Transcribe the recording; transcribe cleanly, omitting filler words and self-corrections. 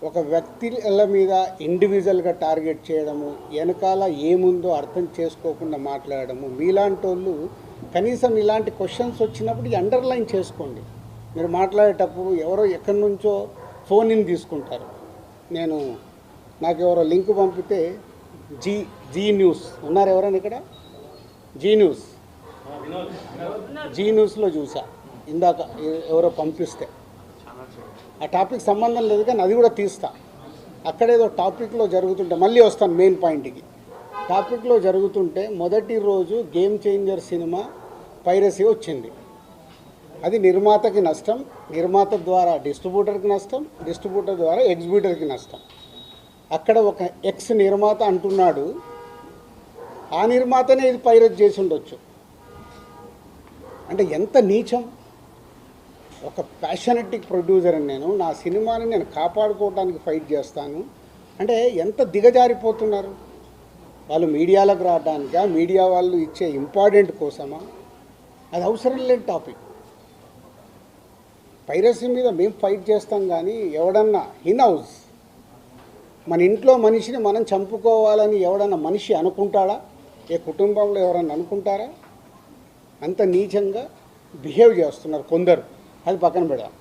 ఒక వ్యక్తుల మీద ఇండివిజువల్గా టార్గెట్ చేయడము, వెనకాల ఏముందో అర్థం చేసుకోకుండా మాట్లాడము, మీలాంటి వాళ్ళు కనీసం ఇలాంటి క్వశ్చన్స్ వచ్చినప్పుడు ఇది అండర్లైన్ చేసుకోండి. మీరు మాట్లాడేటప్పుడు ఎవరో ఎక్కడి నుంచో ఫోన్ ఇన్ తీసుకుంటారు. నాకు ఎవరో లింక్ పంపితే జీ న్యూస్ ఉన్నారు ఎవరైనా ఇక్కడ? జీ న్యూస్లో చూసా ఇందాక ఎవరో పంపిస్తే. ఆ టాపిక్ సంబంధం లేదు కానీ అది కూడా తీస్తా. అక్కడేదో టాపిక్లో జరుగుతుంటే మళ్ళీ వస్తాను మెయిన్ పాయింట్కి. టాపిక్లో జరుగుతుంటే మొదటి రోజు గేమ్ చేంజర్ సినిమా పైరసీ వచ్చింది. అది నిర్మాతకి నష్టం, నిర్మాత ద్వారా డిస్ట్రిబ్యూటర్కి నష్టం, డిస్ట్రిబ్యూటర్ ద్వారా ఎగ్జిబ్యూటర్కి నష్టం. అక్కడ ఒక ఎక్స్ నిర్మాత అంటున్నాడు, ఆ నిర్మాతనే ఇది పైరసీ చేసి ఉండొచ్చు. అంటే ఎంత నీచం! ఒక ప్యాషనెటిక్ ప్రొడ్యూసర్ అని నా సినిమాని నేను కాపాడుకోవడానికి ఫైట్ చేస్తాను అంటే ఎంత దిగజారిపోతున్నారు వాళ్ళు. మీడియాలకు రావడానికా, మీడియా వాళ్ళు ఇచ్చే ఇంపార్టెంట్ కోసమా? అది అవసరం లేని టాపిక్. పైరసీ మీద మేము ఫైట్ చేస్తాం కానీ ఎవడన్నా హౌస్ మన ఇంట్లో మనిషిని మనం చంపుకోవాలని ఎవడన్నా మనిషి అనుకుంటాడా? ఏ కుటుంబంలో ఎవరన్నా అనుకుంటారా? అంత నీచంగా బిహేవ్ చేస్తున్నారు కొందరు. అది పక్కన పెడదాం.